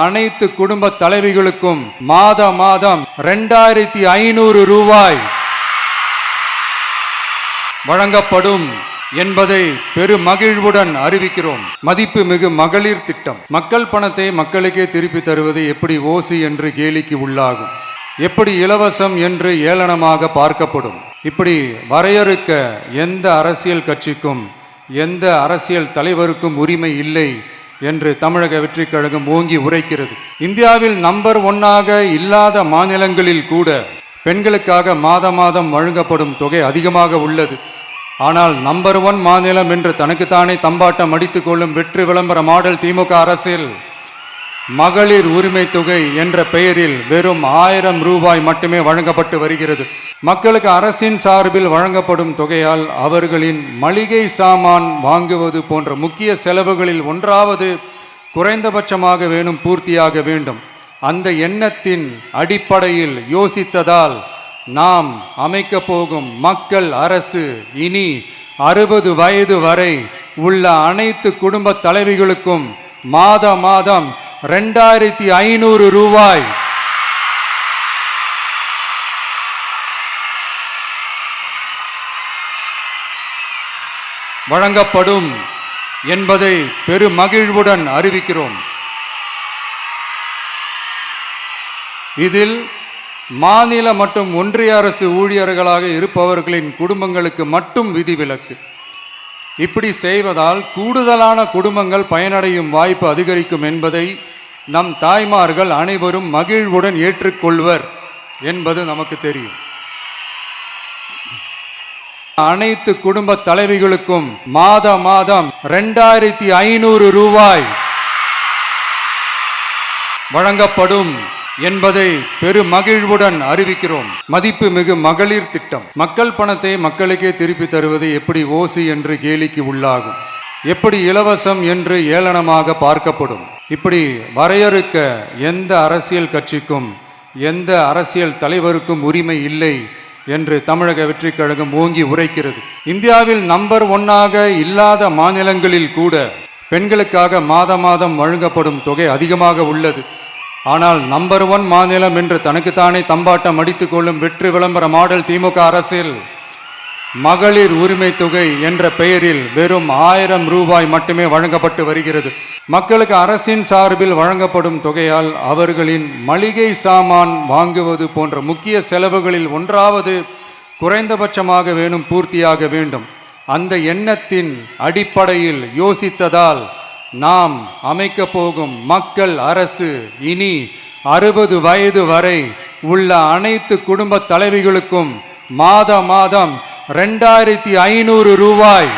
அனைத்து குடும்ப தலைவிகளுக்கும் மாதம் 2500 ரூபாய் வழங்கப்படும் என்பதை பெருமகிழ்வுடன் அறிவிக்கிறோம். மதிப்புமிகு மகளிர் திட்டம். மக்கள் பணத்தை மக்களுக்கே திருப்பி தருவது எப்படி ஓசி என்று கேலிக்கு உள்ளாகும், எப்படி இலவசம் என்று ஏளனமாக பார்க்கப்படும். இப்படி வரையறுக்க எந்த அரசியல் கட்சிக்கும் எந்த அரசியல் தலைவருக்கும் உரிமை இல்லை என்று தமிழக வெற்றிக் கழகம் ஓங்கி உரைக்கிறது. இந்தியாவில் நம்பர் 1 இல்லாத மாநிலங்களில் கூட பெண்களுக்காக மாதம் வழங்கப்படும் தொகை அதிகமாக உள்ளது. ஆனால் நம்பர் 1 மாநிலம் என்று தனக்குத்தானே தம்பாட்டம் அடித்துக் கொள்ளும் வெற்றி விளம்பர மாடல் திமுக அரசில் மகளிர் உரிமை தொகை என்ற பெயரில் வெறும் 1000 ரூபாய் மட்டுமே வழங்கப்பட்டு வருகிறது. மக்களுக்கு அரசின் சார்பில் வழங்கப்படும் தொகையால் அவர்களின் மளிகை சாமான் வாங்குவது போன்ற முக்கிய செலவுகளில் ஒன்றாவது குறைந்தபட்சமாக வேணும் பூர்த்தியாக வேண்டும். அந்த எண்ணத்தின் அடிப்படையில் யோசித்ததால் நாம் அமைக்க போகும் மக்கள் அரசு இனி 60 வயது வரை உள்ள அனைத்து குடும்ப தலைவிகளுக்கும் மாதம் 2500 ரூபாய் வழங்கப்படும் என்பதை பெருமகிழ்வுடன் அறிவிக்கிறோம். இதில் மாநில மற்றும் ஒன்றிய அரசு ஊழியர்களாக இருப்பவர்களின் குடும்பங்களுக்கு மட்டும் விதிவிலக்கு. இப்படி செய்வதால் கூடுதலான குடும்பங்கள் பயனடையும் வாய்ப்பு அதிகரிக்கும் என்பதை நம் தாய்மார்கள் அனைவரும் மகிழ்வுடன் ஏற்றுக்கொள்வர் என்பது நமக்கு தெரியும். அனைத்து குடும்ப தலைவிகளுக்கும் மாதம் 2500 ரூபாய் வழங்கப்படும் என்பதை பெருமகிழ்வுடன் அறிவிக்கிறோம். மதிப்புமிகு மகளிர் திட்டம். மக்கள் பணத்தை மக்களுக்கே திருப்பி தருவது எப்படி ஓசி என்று கேலிக்கு உள்ளாகும், எப்படி இலவசம் என்று ஏளனமாக பார்க்கப்படும். இப்படி வரையறுக்க எந்த அரசியல் கட்சிக்கும் எந்த அரசியல் தலைவருக்கும் உரிமை இல்லை என்று தமிழக வெற்றிக் கழகம் ஓங்கி உரைக்கிறது. இந்தியாவில் நம்பர் 1 இல்லாத மாநிலங்களில் கூட பெண்களுக்காக மாதம் வழங்கப்படும் தொகை அதிகமாக உள்ளது. ஆனால் நம்பர் 1 மாநிலம் என்று தனக்குத்தானே தம்பாட்டம் அடித்துக் கொள்ளும் வெற்றி விளம்பர மாடல் திமுக அரசில் மகளிர் உரிமை தொகை என்ற பெயரில் வெறும் 1000 ரூபாய் மட்டுமே வழங்கப்பட்டு வருகிறது. மக்களுக்கு அரசின் சார்பில் வழங்கப்படும் தொகையால் அவர்களின் மளிகை சாமான் வாங்குவது போன்ற முக்கிய செலவுகளில் ஒன்றாவது குறைந்தபட்சமாக வேணும் பூர்த்தியாக வேண்டும். அந்த எண்ணத்தின் அடிப்படையில் யோசித்ததால் நாம் அமைக்க போகும் மக்கள் அரசு இனி 60 வயது வரை உள்ள அனைத்து குடும்ப தலைவிகளுக்கும் மாதம் 2500 ரூபாய்